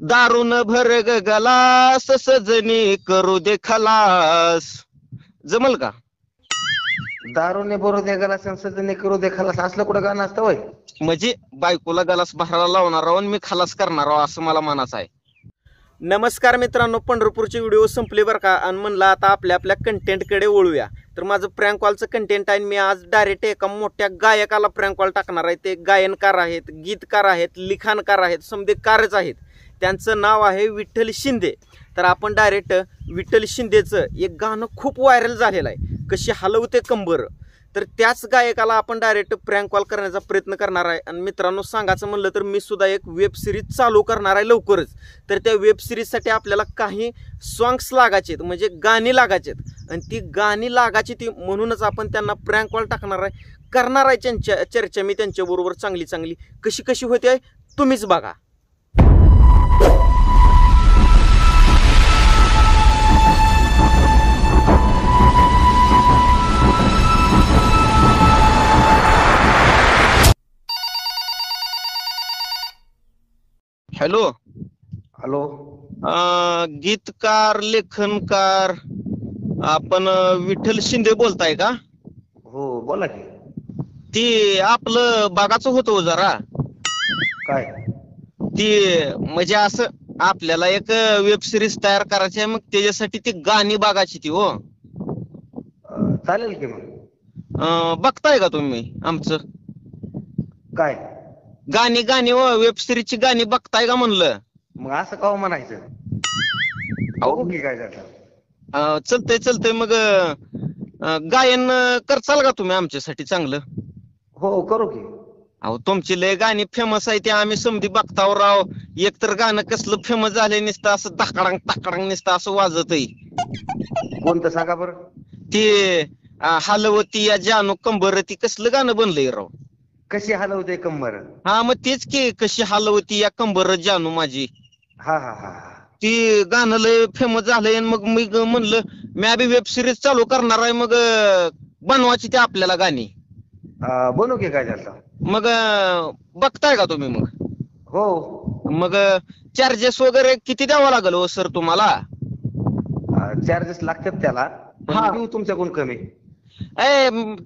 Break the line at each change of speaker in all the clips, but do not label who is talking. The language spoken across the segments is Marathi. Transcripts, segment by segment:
दारून भर ग गलास सजनी करू दे खलास. जमल का?
दारूने बरोबर दे गेला संसदेने करू दे खलास असलं कुठं गाणं असतं होय?
म्हणजे बायकोला गलास भरायला लावणार आहो आणि मी खलास करणार आहो असं मला म्हणायचं आहे. नमस्कार मित्रांनो, पंढरपूरचे व्हिडिओ संपले बरं का, आणि म्हणलं आता आपल्या आपल्या कंटेंटकडे वळूया. तर माझं प्रँक कॉलचं कंटेंट आहे. मी आज डायरेक्ट एका मोठ्या गायकाला प्रँक कॉल टाकणार आहे. ते गायनकार आहेत, गीतकार आहेत, लिखाणकार आहेत, समजे कारच आहेत. त्यांचं नाव आहे विठ्ठल शिंदे. तर आपण डायरेक्ट विठ्ठल शिंदेचं एक गाणं खूप व्हायरल झालेलं आहे, कशी हलवते कंबर. तर त्याच गायकाला आपण डायरेक्ट प्रँक कॉल करण्याचा प्रयत्न करणार आहे. आणि मित्रांनो, सांगायचं म्हणलं तर मी सुद्धा एक वेब सिरीज चालू करणार आहे लवकरच. तर त्या वेब सिरीजसाठी आपल्याला काही सॉंग्स लागायचे, म्हणजे गाणी लागायचे, आणि ती गाणी लागायची ती म्हणूनच आपण त्यांना प्रँक कॉल टाकणार आहे, करणार आहे त्यांच्या चर्चा मी त्यांच्याबरोबर चांगली चांगली. कशी कशी होते आहे तुम्हीच बघा. हॅलो.
हॅलो.
गीतकार, लेखनकार आपण विठ्ठल शिंदे बोलताय का?
हो बोला की.
ती आपलं बघाचं होतं जरा.
काय?
ती म्हणजे असं आपल्याला एक वेब सिरीज तयार करायची आहे, मग त्याच्यासाठी ती गाणी बघायची ती हो.
चालेल की मग.
बघताय का तुम्ही आमचं
काय
गाणी गाणी हो, वेब सिरीजची गाणी बघताय का म्हणलं?
मग असं का म्हणायचं? बघू की काय झालं.
चलतंय चलतंय मग. गायन करचाल का तुम्ही आमच्यासाठी चांगलं?
हो करू की.
अहो तुमची लय गाणी फेमस आहे, ते आम्ही समधी बघताव राव. एक तर गाणं कसलं फेमस झालंय, नुसतं असं धाकडांग धाकडांग नुसतं असं वाजतय.
कोणतं सांगा बरं.
ते हलवती या जानू कंबर, ती कसलं गाणं बनलंय राव.
कशी हलवते कंबर?
हा मग तेच की, कशी हलवती या कंबर जानू माझी.
हा हा हा हा.
ती गाणं लय फेमस झालंय. मग मी म्हणलं मी बी वेब सिरीज चालू करणार आहे, मग बनवायची ते आपल्याला गाणी.
बनू की काय झालं.
मग बघताय का तुम्ही? मग
हो.
मग चार्जेस वगैरे किती द्यावं लागेल हो सर तुम्हाला?
चार्जेस लागतात त्याला, पण देऊ तुमच्याकडून कमी.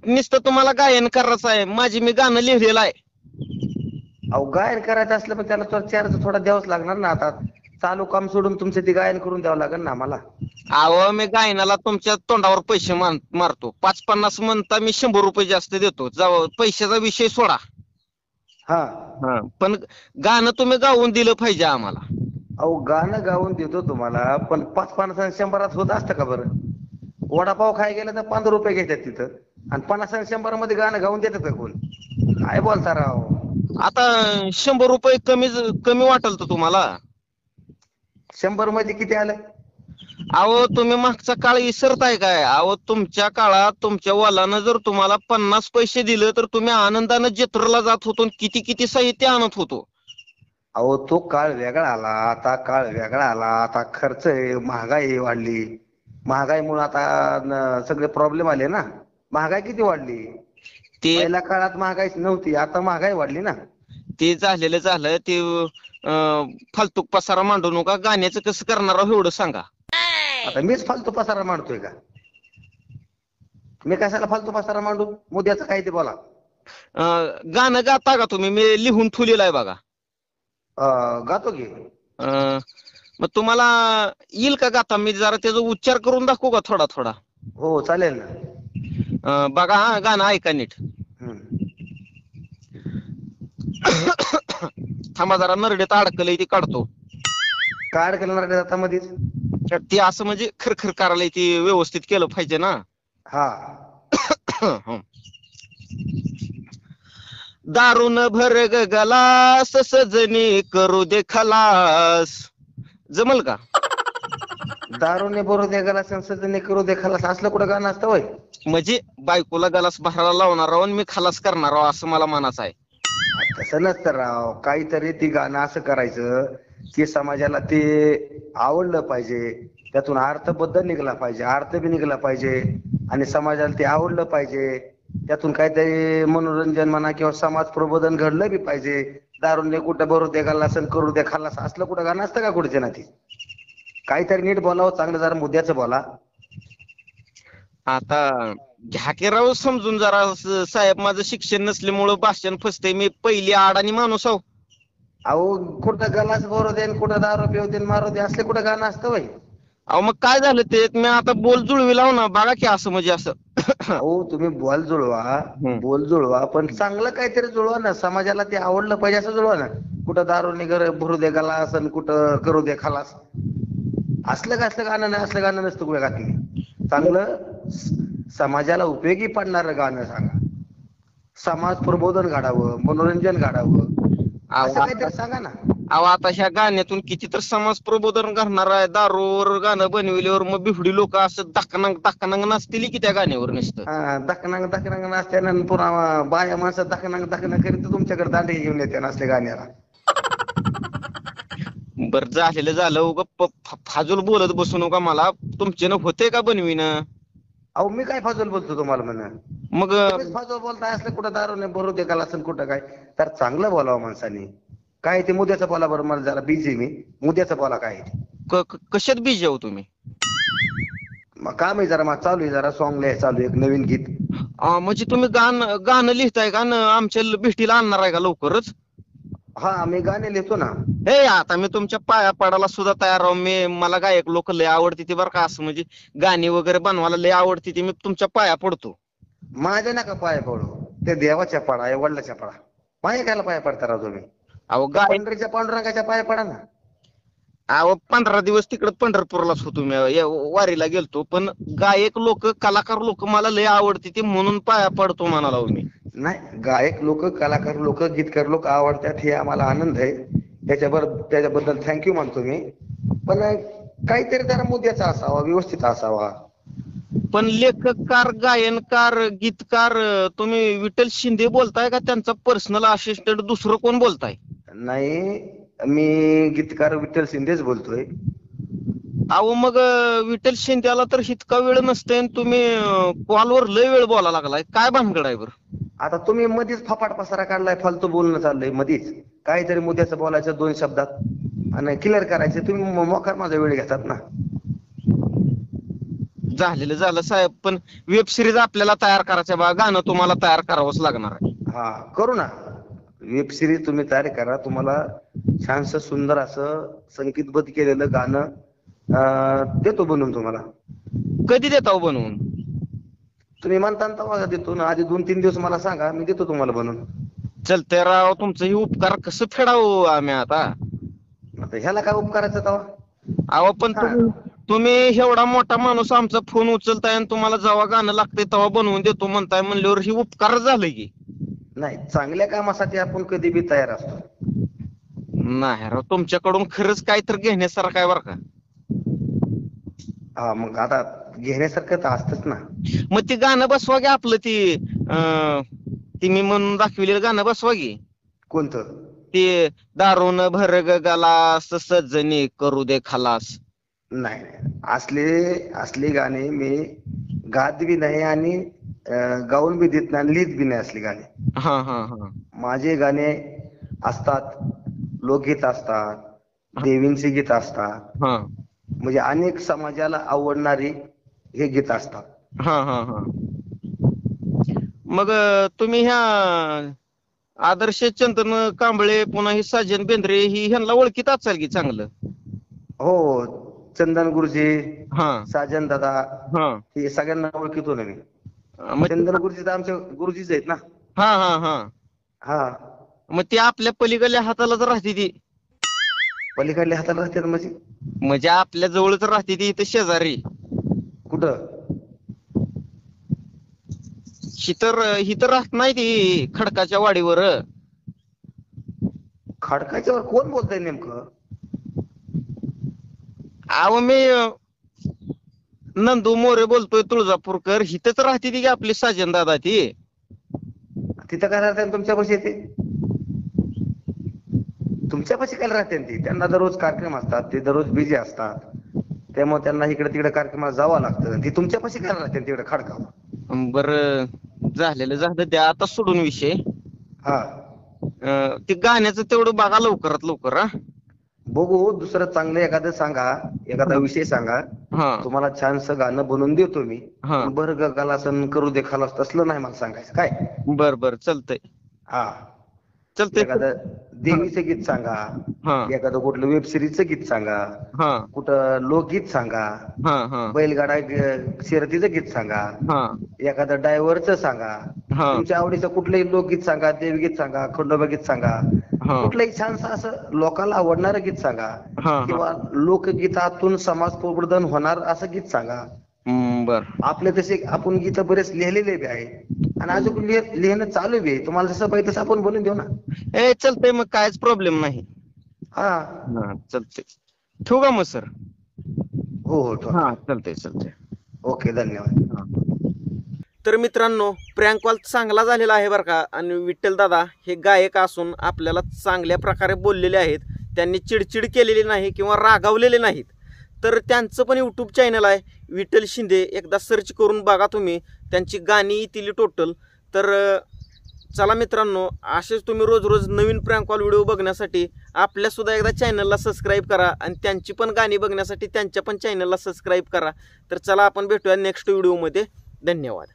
नुसतं तुम्हाला गायन करायचं आहे, माझी मी गाणं लिहिलेलं आहे.
अहो गायन करायचं असलं पण त्याला चार्ज थोडा द्यावाच लागणार ना. आता चालू काम सोडून तुमचं ते गायन करून द्यावं लागेल ना आम्हाला.
अहो मी गायनाला तुमच्या तोंडावर पैसे मारतो. 5-50 म्हणता मी 100 रुपये जास्त देतो. पैशाचा विषय सोडा.
हा.
पण गाणं तुम्ही गाऊन दिलं पाहिजे आम्हाला.
अहो गाणं गाऊन देतो तुम्हाला, पण 5-50 आणि 100 होत असतं का बरं? वडापाव खाय गेलं तर 15 रुपये घेतात तिथं, आणि 50 आणि 100 मध्ये गाणं गाऊन देतात का कोण? काय बोलता राव.
आता 100 रुपये कमी वाटेल तर तुम्हाला?
100 मध्ये किती आलं?
अहो तुम्ही मागचा काळ विसरताय काय? अहो तुमच्या काळात तुमच्या वडिलांना जर तुम्हाला 50 पैसे दिले तर तुम्ही आनंदानं जत्रेला जात होतो, किती किती साहित्य आणत होतो.
अहो तो काळ वेगळा आला, आता काळ वेगळा आला. आता खर्च आहे, महागाई वाढली. महागाईमुळे आता सगळे प्रॉब्लेम आले ना. महागाई किती वाढली.
ते
पहिल्या काळात महागाई नव्हती, आता महागाई वाढली ना.
ते झालेलं झालं. ते फालतू पसारा मांडू नका. गाण्याचं कसं करणार आहो एवढं सांगा.
आता मीच फालतू पसारा मांडतोय का? मी कशाला फालतू पसारा मांडू? मुद्द्याचं काय ते बोला.
गाणं गाता का तुम्ही? मी लिहून ठेवलेलं आहे बघा.
गातो की.
मग तुम्हाला येईल का गाता? मी जरा त्याचा उच्चार करून दाखवू का थोडा थोडा?
हो चालेल ना.
बघा हा, गाणं ऐका नीट. थांबा जरा, नरडेत अडकलंय ती काढतो.
काय अडकलं आता मध्येच?
ते असं म्हणजे खरखर करायला ती व्यवस्थित केलं पाहिजे ना.
हा.
दारून भर ग गलास सजनी करू दे खलास. जमल का?
दारूने बरोबर दे गेला संसदेने करू दे खलास असलं कुठं गाणं असतं होय?
म्हणजे बायकोला गलास भरायला लावणार आहो आणि मी खलास करणार आहो असं मला म्हणायचं आहे.
तसं नसतं राव. काहीतरी ती गाणं असं करायचं की समाजाला ते आवडलं पाहिजे, त्यातून अर्थबद्ध निघला पाहिजे, अर्थ बी निघला पाहिजे, आणि समाजाला ते आवडलं पाहिजे. त्यातून काहीतरी मनोरंजन म्हणा किंवा समाज प्रबोधन घडलं बी पाहिजे. दारूने कुठं भरू दे खाल्लास आणि करू दे खाल्लास असलं कुठं गाणं असतं का कुठचे ना ते? काहीतरी नीट बोलावं, चांगलं जरा मुद्द्याचं बोला.
आता घ्या की राव समजून जरा साहेब, माझं शिक्षण नसल्यामुळं भाषण फसते, मी पहिली अडाणी माणूस आहो.
अहो कुठं गलास भरू दे आणि कुठं दारू पिऊ दे आणि मारू दे असले कुठं गाणं असतं वय?
अहो मग काय झालं ते, मी आता बोल जुळवी लाव ना बघा की असं म्हणजे असं.
अहो तुम्ही
हम्म.
बोल जुळवा पण चांगलं काहीतरी जुळवा ना, समाजाला ते आवडलं पाहिजे असं जुळवा ना. कुठं दारू निगर भरू दे गलास आणि कुठं करू दे खलास असलं गाणं नाही, असलं गाणं नसतं कुठे घातली. चांगलं समाजाला उपयोगी पडणारं गाणं सांगा. समाज प्रबोधन घडावं, मनोरंजन घडावं असं काहीतरी सांगा ना.
अहो आता ह्या गाण्यातून किती तर समाज प्रबोधन करणार आहे. दारूवर गाणं बनविल्यावर मग बिफडी लोक असं दक्कनांग दक्कनांग नसतील की त्या गाण्यावर नुसतं.
दखनांग नाचत्यानं आणि पुन्हा बाया माणसं दखनांग करीत तुमच्याकडे दांडे घेऊन येते असले गाण्याला.
बरं झालेलं झालं, उगा फाजूल बोलत बसू नका मला. तुमच्यानं होते का बनवीन?
अहो मी काय फाजूल बोलतो तुम्हाला म्हणा?
मग
तुम्हीच फाजूल बोलताय. असलं कुठं दारू नाही भरू दे का असं कुठं काय तर चांगलं बोलावं माणसाने. काय ते मुद्द्याचं बोला बरं, मला जरा बिझी मी. मुद्द्याचं बोला काय ते.
कशात बिजी आहो तुम्ही?
मग काम आहे जरा, मग चालू आहे जरा सॉंग लिहाय चालू आहे, एक नवीन गीत.
म्हणजे तुम्ही गाणं लिहिताय का आमच्या भेटीला आणणार आहे का लवकरच?
हा मी गाणे लिहितो ना.
हे आता मी तुमच्या पाया पडायला सुद्धा तयार आहो. मला गायक लोक लय आवडते ती बरं का, असं म्हणजे गाणी वगैरे बनवायला लय आवडते ती. मी तुमच्या पाया पडतो.
माझ्या नका पाया पडू, ते देवाच्या पडा, आई वडिलाच्या पडा. माझ्या कायला पाया पडता राव तुम्ही?
अहो गायक,
पंढरीच्या पांडुरंगाच्या पाया पडा ना.
अहो 15 दिवस तिकडे पंढरपूरलाच होतो मी, वारीला गेलतो. पण गायक लोक, कलाकार लोक मला लय आवडते ती, म्हणून पाया पडतो म्हणाला मी.
नाही, गायक लोक, कलाकार लोक, गीतकार लोक आवडतात हे आम्हाला आनंद आहे. त्याच्याबद्दल थँक्यू मानतो मी. पण काहीतरी जरा मुद्द्याचा असावा, व्यवस्थित असावा.
पण लेखककार, गायनकार, गीतकार तुम्ही विठ्ठल शिंदे बोलताय का त्यांचा पर्सनल असिस्टंट दुसरं कोण बोलताय?
नाही, मी गीतकार विठ्ठल शिंदेच बोलतोय.
अहो मग विठ्ठल शिंदेला तर इतका वेळ नसते, तुम्ही कॉलवर लय वेळ बोला लागलाय, काय भानगड आहे बरं?
आता तुम्ही मध्येच फपाट पसारा काढलाय, फालतू बोलणं चाललंय मध्येच. काहीतरी मुद्द्याचं बोलायचं 2 शब्दात आणि क्लिअर करायचं. तुम्ही मोकार माझा वेळ घेतात ना.
झालेलं झालं साहेब, पण वेब सिरीज आपल्याला तयार करायचं बा, गाणं तुम्हाला तयार करावंच लागणार आहे.
हा करू ना, वेब सिरीज तुम्ही तयार करा. तुम्हाला छानसं सुंदर असं संगीतबद्ध केलेलं गाणं देतो बनवून तुम्हाला.
कधी देता हो बनवून?
तुम्ही म्हणता तेव्हा देतो ना. आधी 2-3 दिवस मला सांगा, मी देतो तुम्हाला बनवून.
चलतंय राव, तुमचं हे उपकार कसं फेडावं आम्ही आता?
आता ह्याला काय उपकाराचं तेव्हा?
अहो पण तुम्ही एवढा मोठा माणूस आमचा फोन उचलताय आणि तुम्हाला जेव्हा गाणं लागतंय तेव्हा बनवून देतो म्हणताय, म्हणल्यावर ही उपकार झालं की.
नाही, चांगल्या कामासाठी आपण कधी बी तयार असतो.
नाही राव, तुमच्याकडून खरंच काहीतरी घेण्यासारखं आहे बरं का.
हा मग आता घेण्यासारखं तर असतच ना.
मग ते गाणं बसवा की आपलं, ती मी म्हणून दाखविलेलं गाणं बसवा की.
कोणतं?
ते दारून भर गलास सजनी करू दे खलास.
नाही, असली गाणी मी गात बी नाही आणि गाऊन बी देत नाही, लिहित बी नाही असली गाणी.
हा हा हा.
माझे गाणे असतात, लोकगीत असतात, देवींची गीत असतात,
हा
म्हणजे अनेक समाजाला आवडणारी हे गीत असतात.
हा हा हा. मग तुम्ही ह्या आदर्श चंदन कांबळे, पुन्हा ही साजन बेंद्रे, ही ह्यांना ओळखीत असाल की चांगलं?
हो, चंदन गुरुजी,
हा
साजन दादा,
हा.
हे सगळ्यांना ओळखीतो ना मी.
मग
चंदन गुरुजी तर आमच्या गुरुजीच आहेत ना.
हा हा हा.
हा.
मग ती आपल्या पलीकडल्या हातालाच राहते ती?
पलीकडल्या हाताला राहतात म्हणजे?
म्हणजे आपल्या जवळच राहते ती, इथं शेजारी?
कुठं?
हितर राहत नाही ती, खडकाच्या वाडीवर.
खडकाच्यावर कोण बोलतंय नेमकं?
अहो मी नंदू मोरे बोलतोय, तुळजापूरकर. हिथंच राहते ती की आपली साजन दादा ती.
तिथं काय राहते तुमच्यापाशी येते? तुमच्यापाशी काय राहते ती? त्यांना दररोज कार्यक्रम असतात, ते दररोज बिझी असतात, त्यामुळे त्यांना इकडे तिकडे कार्यक्रमाला जावं लागतं. ती तुमच्यापाशी काय राहते तिकडे खडकावर?
बर झालेलं झालं, द्या आता सोडून विषय.
हा.
ते गाण्याचं तेवढं बघा लवकरात लवकर. हा
बघू दुसरं चांगलं एखादं सांगा, एखादा विषय सांगा.
हा
तुम्हाला छानसं गाणं बनवून देतो मी.
हा
पण बरं गलासन करू दे खलास तसलं नाही मला सांगायचं काय.
बर बर चालतंय
हा
चालतंय.
एखादं देवीचं गीत सांगा,
हा
एखादं कुठलं वेब सिरीजचं गीत सांगा,
हा
कुठं लोकगीत सांगा,
हा हा
बैलगाडा शर्यतीचं गीत सांगा,
हा
एखादं डायव्हरचं सांगा.
हा
तुमच्या आवडीचं कुठलंही लोकगीत सांगा, देवगीत सांगा, खंडोबा गीत सांगा,
हा
कुठलंही छानसं असं लोकांना आवडणारं गीत सांगा,
हा
किंवा लोकगीतातून समाज प्रबोधन होणार असं गीत सांगा.
बर.
आपले तसे आपण गीत बरेच लिहिलेले बी आहे आणि अजून लिहिणं चालू बी आहे. तुम्हाला जसं पाहिजे तसं आपण बनवून देऊ ना.
चालतंय मग कायच प्रॉब्लेम नाही.
हा
हा चालतंय. ठेवू का मग सर?
हो हो ठेवा.
हा चालतंय चालतंय.
ओके धन्यवाद.
तर मित्रांनो, प्रँक कॉल चांगला झालेला आहे बरं का. आणि विठ्ठल दादा हे गायक असून आपल्याला चांगल्या प्रकारे बोललेले आहेत. त्यांनी चिडचिड केलेली नाही किंवा रागावलेले नाहीत. तर त्यांचं पण यूट्यूब चॅनल आहे विठ्ठल शिंदे, एकदा सर्च करून बघा तुम्ही. त्यांची गाणी येतील टोटल. तर चला मित्रांनो, असेच तुम्ही रोज रोज नवीन प्रँक कॉल व्हिडिओ बघण्यासाठी आपल्यासुद्धा एकदा चॅनलला सबस्क्राईब करा आणि त्यांची पण गाणी बघण्यासाठी त्यांच्या पण चॅनलला सबस्क्राईब करा. तर चला आपण भेटूया नेक्स्ट व्हिडिओमध्ये. धन्यवाद.